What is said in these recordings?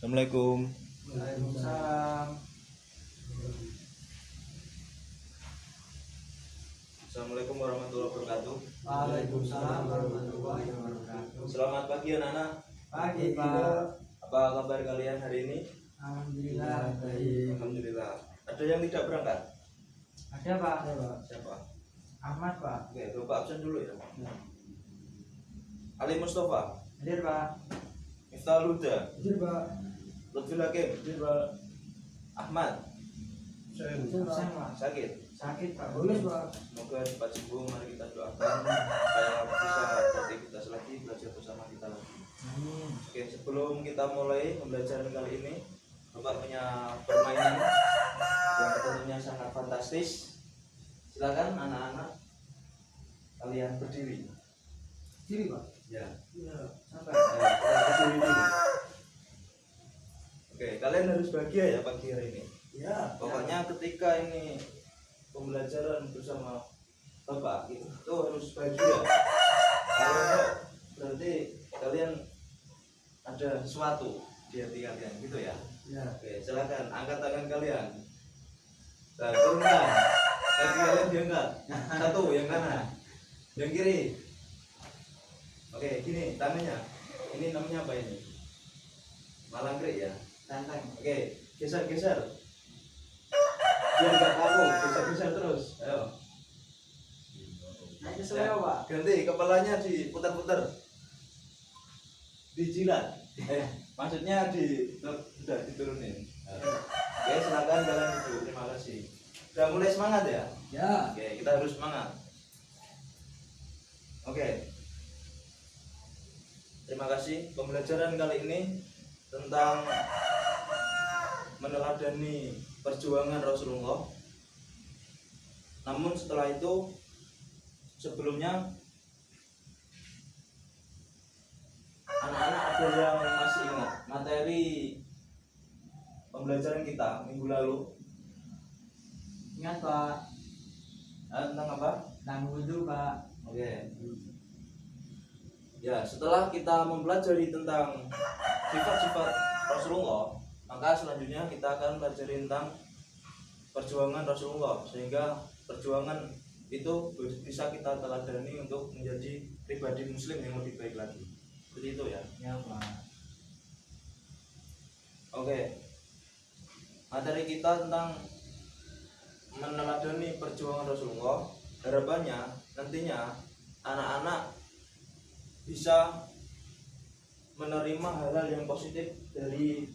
Assalamualaikum. Waalaikumsalam. Assalamualaikum warahmatullahi wabarakatuh. Waalaikumsalam warahmatullahi wabarakatuh. Selamat pagi anak-anak. Pagi Pak. Apa kabar kalian hari ini? Alhamdulillah baik. Alhamdulillah. Ada yang tidak berangkat? Ada Pak. Siapa? Ahmad Pak. Oke, Bapak absen dulu ya. Ali Mustafa, Hadir Pak. Miftahul Huda, Hadir Pak. Lutful Hakim, Ahmad, Absen Pak. sakit. Sakit Pak. Boleh Pak. Semoga cepat sembuh. Mari kita doakan supaya bisa beraktivitas lagi, belajar bersama kita lagi. Amin. Oke, sebelum kita mulai pembelajaran kali ini, Bapak punya permainan yang tentunya sangat fantastis. Silakan anak-anak kalian berdiri. Diri Pak. Ya. Iya. Sampai. Ayo, kita berdiri dulu. Oke, kalian harus bahagia ya pagi hari ini. Ya. Pokoknya ketika ini pembelajaran bersama Bapak itu harus bahagia. Kalau enggak, berarti kalian ada sesuatu di hati kalian gitu ya. Ya. Oke, silakan angkat tangan kalian. Nah, turunkan. Kaki kalian diangkat. Satu, yang kanan. Yang kiri. Oke, gini tangannya. Ini namanya apa ini? Malangkrik ya. Tantang. Oke, geser-geser. Biar nggak kaku, geser-geser terus. Ayo. Naik ke selera Pak. Ganti kepalanya diputar-putar. Dijilat. Maksudnya sudah diturunin. Oke, silakan kalian duduk. Terima kasih. Sudah mulai semangat ya? Ya. Oke, kita harus semangat. Oke. Terima kasih. Pembelajaran kali ini tentang meneladani perjuangan Rasulullah. Namun setelah itu, sebelumnya anak-anak ada yang masih ingat materi pembelajaran kita minggu lalu Ingat Pak. tentang apa? Tentang wudhu Pak. Oke. Ya, setelah kita mempelajari tentang sifat-sifat Rasulullah, maka selanjutnya kita akan pelajari tentang perjuangan Rasulullah, sehingga perjuangan itu bisa kita teladani untuk menjadi pribadi muslim yang lebih baik lagi. Seperti itu ya. Ya Pak. Oke. Materi kita tentang meneladani perjuangan Rasulullah, harapannya nantinya anak-anak bisa menerima hal-hal yang positif dari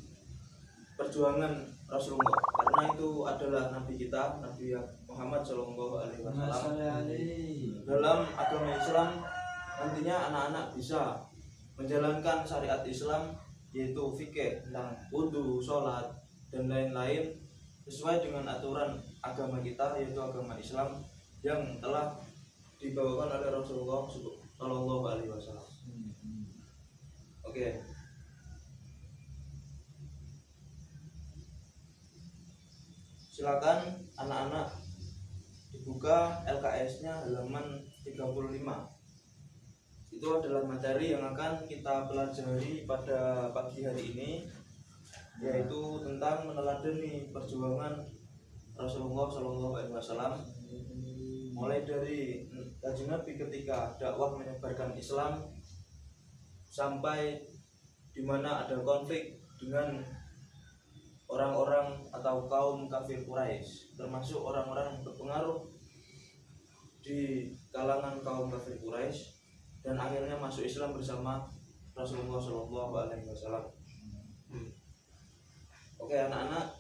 perjuangan Rasulullah, karena itu adalah Nabi kita, Nabi Muhammad Shallallahu Alaihi Wasallam. Dalam agama Islam nantinya anak-anak bisa menjalankan syariat Islam, yaitu fikih tentang wudhu, sholat, dan lain-lain sesuai dengan aturan agama kita, yaitu agama Islam yang telah dibawakan oleh Rasulullah Shallallahu Alaihi Wasallam. Oke. Silakan anak-anak dibuka LKS-nya halaman 35. Itu adalah materi yang akan kita pelajari pada pagi hari ini, yaitu tentang meneladani perjuangan Rasulullah Shallallahu Alaihi Wasallam, mulai dari Kanjeng Nabi ketika dakwah menyebarkan Islam sampai di mana ada konflik dengan orang-orang atau kaum kafir Quraisy, termasuk orang-orang yang berpengaruh di kalangan kaum kafir Quraisy, dan akhirnya masuk Islam bersama Rasulullah Shallallahu Alaihi Wasallam. Oke anak-anak,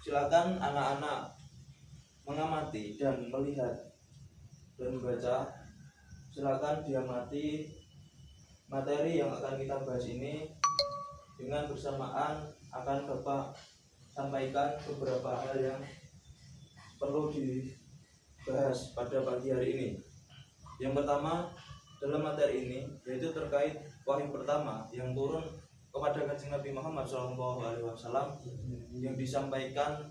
silakan anak-anak mengamati dan melihat dan membaca. Silakan diamati materi yang akan kita bahas ini. Dengan bersamaan akan Bapak sampaikan beberapa hal yang perlu dibahas pada pagi hari ini. Yang pertama dalam materi ini yaitu terkait wahyu pertama yang turun kepada Kanjeng Nabi Muhammad SAW, yang disampaikan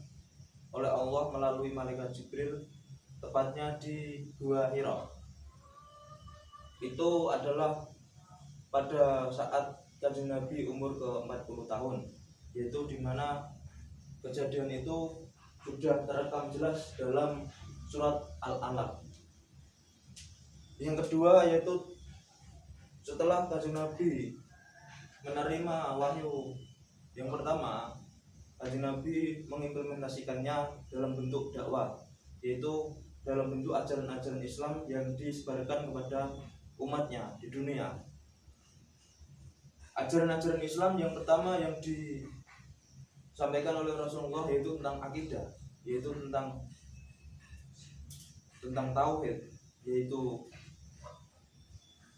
oleh Allah melalui malaikat Jibril, tepatnya di Gua Hira. Itu adalah pada saat Kanjeng Nabi umur ke-40 tahun, yaitu dimana kejadian itu sudah terekam jelas dalam surat Al-Alaq. Yang kedua yaitu setelah Kanjeng Nabi menerima wahyu yang pertama, Kanjeng Nabi mengimplementasikannya dalam bentuk dakwah, yaitu dalam bentuk ajaran-ajaran Islam yang disebarkan kepada umatnya di dunia. Ajaran-ajaran Islam yang pertama yang disampaikan oleh Rasulullah yaitu tentang akidah, yaitu tentang tauhid, yaitu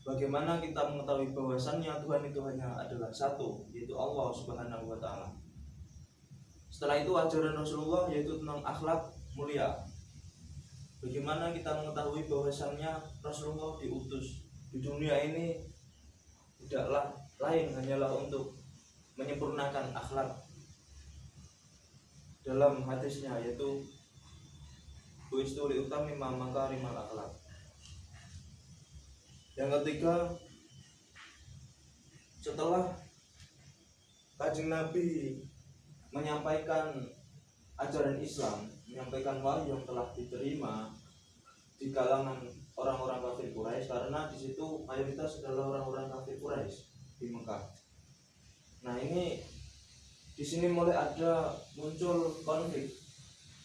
bagaimana kita mengetahui bahwasannya Tuhan itu hanya adalah satu, yaitu Allah Subhanahu wa taala. Setelah itu ajaran Rasulullah yaitu tentang akhlak mulia. Bagaimana kita mengetahui bahwasannya Rasulullah diutus di dunia ini tidaklah lain hanyalah untuk menyempurnakan akhlak. Dalam hadisnya yaitu buistu li utamima makarimal akhlak. Yang ketiga, setelah Kanjeng Nabi menyampaikan ajaran Islam, menyampaikan wahyu yang telah diterima di kalangan orang-orang kafir Quraisy, karena di situ mayoritas adalah orang-orang kafir Quraisy di Mekah. Nah, ini di sini mulai ada muncul konflik,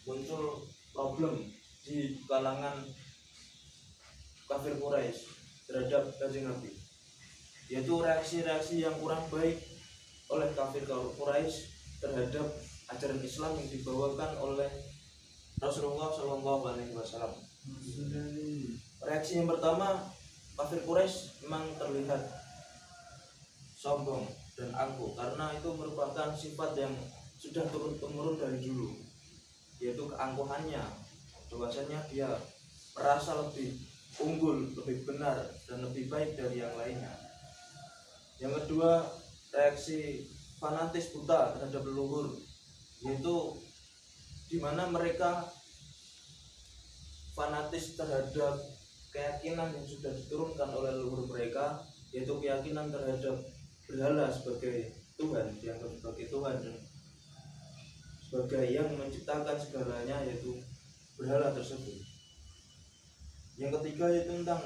muncul problem di kalangan kafir Quraisy terhadap Kanjeng Nabi, yaitu reaksi-reaksi yang kurang baik oleh kafir Quraisy terhadap ajaran Islam yang dibawakan oleh Rasulullah Shallallahu Alaihi Wasallam. Reaksi yang pertama, kafir Quraisy memang terlihat sombong dan angkuh karena itu merupakan sifat yang sudah turun-temurun dari dulu, yaitu keangkuhannya, bahwasanya dia merasa lebih unggul, lebih benar dan lebih baik dari yang lainnya. Yang kedua, reaksi fanatis buta terhadap leluhur, yaitu di mana mereka fanatis terhadap keyakinan yang sudah diturunkan oleh leluhur mereka, yaitu keyakinan terhadap berhala sebagai Tuhan, dianggap sebagai Tuhan dan sebagai yang menciptakan segalanya, yaitu berhala tersebut. Yang ketiga yaitu tentang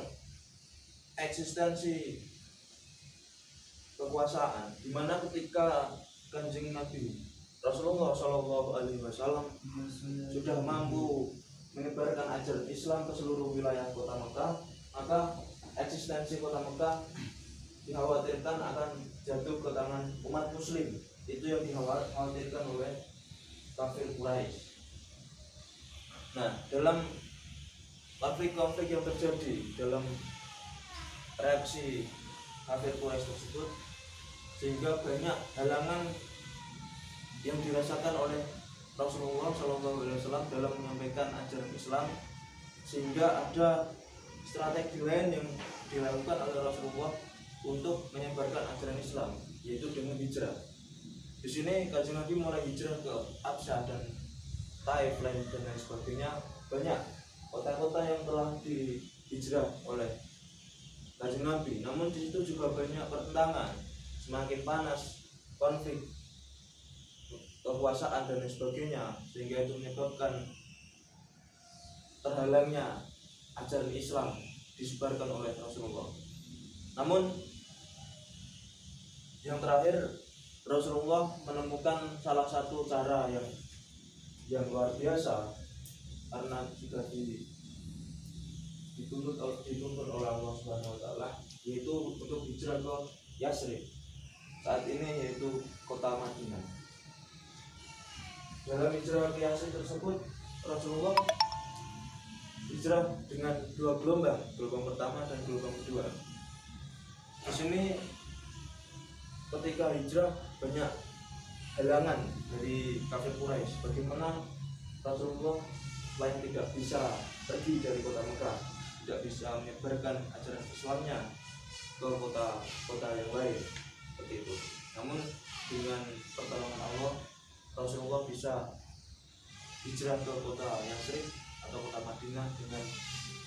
eksistensi kekuasaan, di mana ketika Kanjeng Nabi Rasulullah Shallallahu Alaihi Wasallam sudah mampu menyebarkan ajaran Islam ke seluruh wilayah kota Mekah, maka eksistensi kota Mekah dikhawatirkan akan jatuh ke tangan umat Muslim. Itu yang dikhawatirkan oleh kafir Quraisy. Nah, dalam konflik yang terjadi dalam reaksi kafir Quraisy tersebut, sehingga banyak halangan yang dirasakan oleh Rasulullah SAW dalam menyampaikan ajaran Islam, sehingga ada strategi lain yang dilakukan oleh Rasulullah untuk menyebarkan ajaran Islam, yaitu dengan hijrah. Di sini Kanjeng Nabi mulai hijrah ke Absyah dan Taif dan lain sebagainya. Banyak kota-kota yang telah dihijrah oleh Kanjeng Nabi. Namun di situ juga banyak pertentangan, semakin panas konflik kekuasaan dan lain sebagainya, sehingga itu menyebabkan terhalangnya ajaran Islam disebarkan oleh Rasulullah. Namun yang terakhir, Rasulullah menemukan salah satu cara yang luar biasa, karena sudah dituntut oleh Allah Subhanahu wa taala, yaitu untuk hijrah ke Yasrib. Saat ini yaitu kota Madinah. Dalam hijrah ke Yasrib tersebut, Rasulullah hijrah dengan dua gelombang pertama dan gelombang kedua. Di sini ketika hijrah banyak halangan dari kafir Quraisy. Bagaimana Rasulullah selain tidak bisa pergi dari kota Mekah, tidak bisa menyebarkan ajaran Islamnya ke kota yang lain, seperti itu. Namun dengan pertolongan Allah, Rasulullah bisa hijrah ke kota Yasrib atau kota Madinah dengan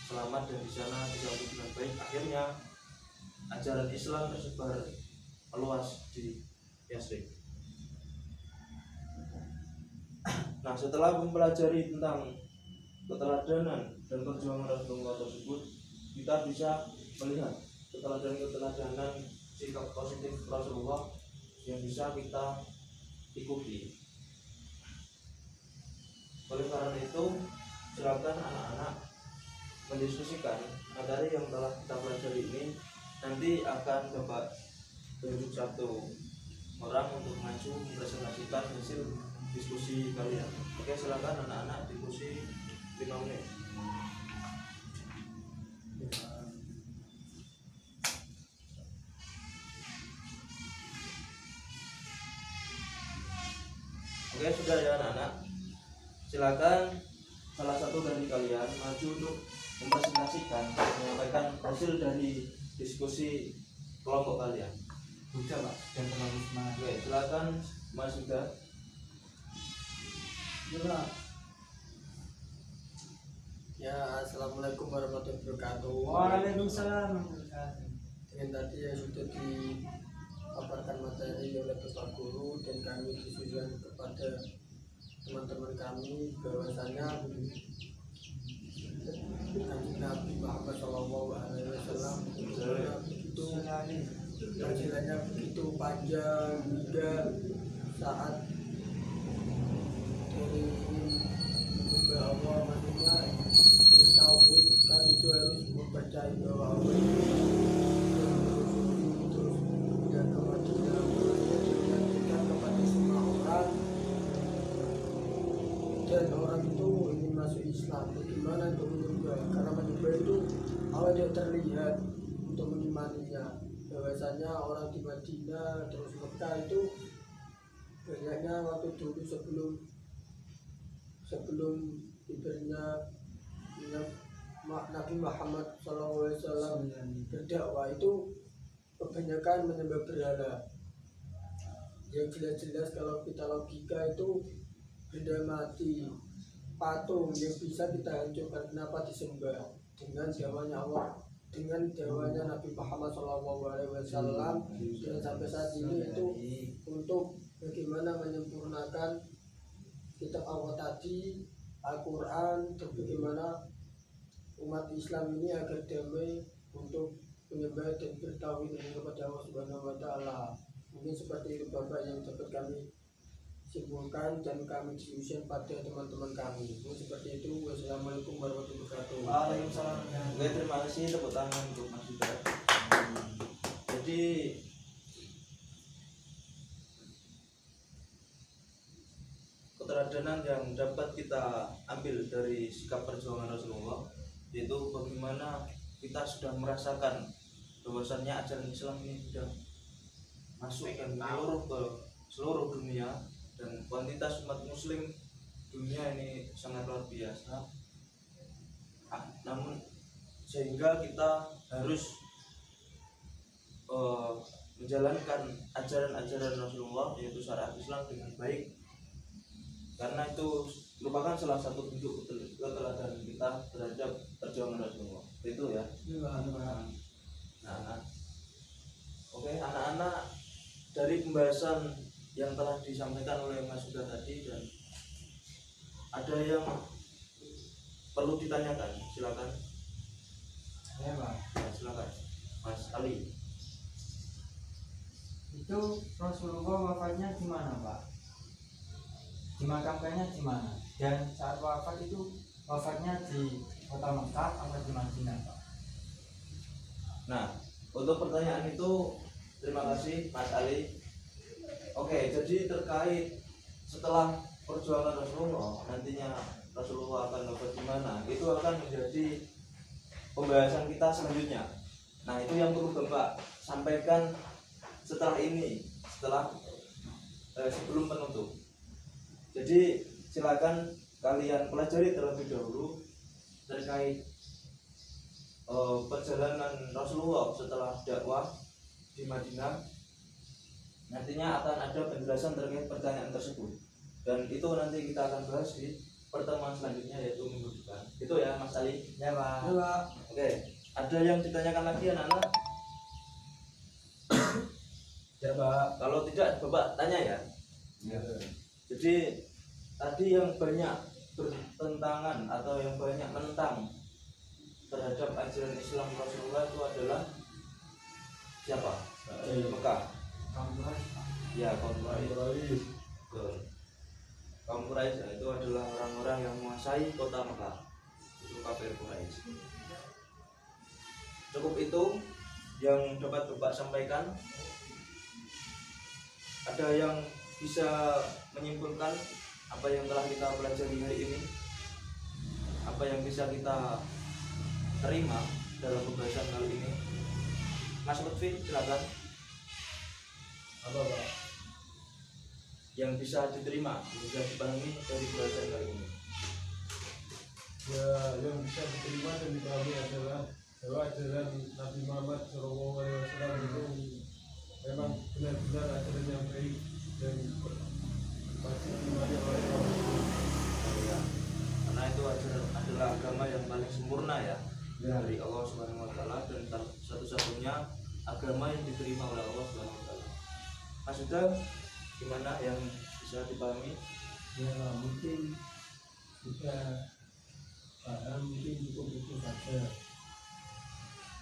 selamat dan di sana disambut dengan baik. Akhirnya ajaran Islam tersebar meluas di Yasrib. Nah, setelah mempelajari tentang keteladanan dan perjuangan Rasulullah tersebut, kita bisa melihat keteladanan sikap positif Rasulullah yang bisa kita ikuti. Oleh karena itu, silakan anak-anak mendiskusikan materi yang telah kita pelajari ini. Nanti akan Bapak tunjuk satu orang untuk maju mempresentasikan hasil diskusi kalian. Oke, silakan anak-anak diskusi 5 menit. Oke, sudah ya anak-anak. Silakan salah satu dari kalian maju untuk mempresentasikan, menyampaikan hasil dari diskusi kelompok kalian. Udah Pak, dan terlalu semangat. Oke, silakan Mas Yuda. Ya, assalamualaikum warahmatullahi wabarakatuh. Waalaikumsalam warahmatullahi wabarakatuh. Dengan tadi yang sudah dipaparkan materi oleh Bapak Guru dan kami disusun kepada teman-teman kami bahwasanya Nabi Muhammad SAW begitu perjalanannya begitu panjang hingga saat dari menyembah Allah maksudnya bertauhid kan itu harus mempercayai bahwa Allah itu dan kemudian dilanjutkan kepada semua orang dan orang itu ingin masuk Islam. Bagaimana untuk menyembah? Karena menyembah itu awal dia terlihat untuk mengimaninya. Bahwasanya orang di Madinah terus Mekah itu banyaknya waktu dulu sebelum ibaratnya Nabi Muhammad SAW berdakwah itu kebanyakan menyembah berhala. Yang jelas-jelas kalau kita logika itu benda mati, patung yang bisa kita hancurkan, kenapa disembah? Dengan jawanya Allah, dengan jawanya Nabi Muhammad SAW, dan sampai saat ini itu untuk bagaimana menyempurnakan kitab Allah tadi, Al-Quran, dan bagaimana umat Islam ini agar damai untuk menyembah dan bertauhid kepada Allah Subhanahu wa Ta'ala. Mungkin seperti itu Bapak yang dapat kami simpulkan dan kami diskusikan pada teman-teman kami. Seperti itu. Wassalamualaikum warahmatullahi wabarakatuh. Waalaikumsalam. Oke, terima kasih, tepuk tangan untuk Mas Yuda. Jadi keteladanan yang dapat kita ambil dari sikap perjuangan Rasulullah, yaitu bagaimana kita sudah merasakan bahwasannya ajaran Islam ini sudah masuk dan menyeluruh ke seluruh dunia, dan kuantitas umat muslim dunia ini sangat luar biasa. Namun sehingga kita harus menjalankan ajaran-ajaran Rasulullah, yaitu syariat Islam dengan baik, karena itu merupakan salah satu bentuk keteladanan kita terhadap perjuangan Rasulullah. Itu ya. Nah, oke, anak-anak, dari pembahasan yang telah disampaikan oleh Mas Yuda tadi, dan ada yang perlu ditanyakan, silakan. Ya Pak. Ya, silakan Mas Ali. Itu Rasulullah wafatnya di mana Pak? Dimakamkannya di mana? Dan saat wafat itu wafatnya di kota Mekah atau di Madinah Pak? Nah, untuk pertanyaan itu terima kasih Mas Ali. Oke, jadi terkait setelah perjuangan Rasulullah, nantinya Rasulullah akan dapat di mana, itu akan menjadi pembahasan kita selanjutnya. Nah, itu yang perlu Bapak sampaikan setelah ini, sebelum penutup. Jadi silakan kalian pelajari terlebih dahulu terkait perjalanan Rasulullah setelah dakwah di Madinah. Nantinya akan ada penjelasan terkait pertanyaan tersebut, dan itu nanti kita akan bahas di pertemuan selanjutnya, yaitu minggu depan. Itu ya Mas Ali. Ya Pak. Ya, Pak. Oke, ada yang ditanyakan lagi anak-anak? Ya Pak. Kalau tidak, Bapak tanya ya. Jadi tadi yang banyak bertentangan atau yang banyak menentang terhadap ajaran Islam Rasulullah itu adalah siapa? Mekah. Ya, kaum Quraisy. Betul. Kaum Quraisy itu adalah orang-orang yang menguasai kota Mekah. Itu kafir Quraisy. Cukup itu yang dapat Bapak sampaikan. Ada yang bisa menyimpulkan apa yang telah kita pelajari hari ini? Apa yang bisa kita terima dalam pembahasan kali ini? Mas Lutfi, silakan. Apa Pak? Yang bisa diterima, bisa dipahami dari pembahasan kali ini. Ya, yang bisa diterima dan dipahami adalah bahwa ajaran Nabi Muhammad SAW itu memang benar-benar ajaran yang baik dan pasti dimana oleh kaum muslimin. Ya, karena itu adalah agama yang paling sempurna ya, dari Allah Subhanahu Wa Taala, dan satu-satunya agama yang diterima oleh Allah Subhanahu Wa Taala. Mas Huda, gimana yang bisa dipahami? Ya mungkin kita paham mungkin cukup itu saja,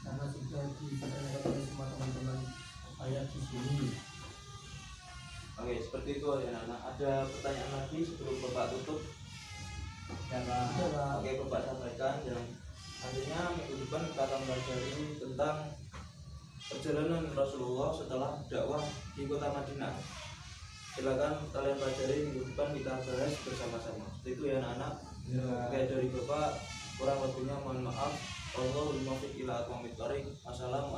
karena sudah diterangkan oleh semua teman-teman ayat di sini. Oke, seperti itu ya anak. Ada pertanyaan lagi sebelum Bapak tutup? Ya Pak. Oke, Bapak sampaikan yang artinya minggu depan kita akan pelajari tentang perjalanan Rasulullah setelah dakwah di kota Madinah. Silakan kalian pelajari minggu depan, kita bahas bersama-sama. Seperti itu ya anak-anak. Oke, dari Bapak kurang lebihnya mohon maaf. Wallahul muwaffiq ila aqwamit thoriq. Wassalamualaikum.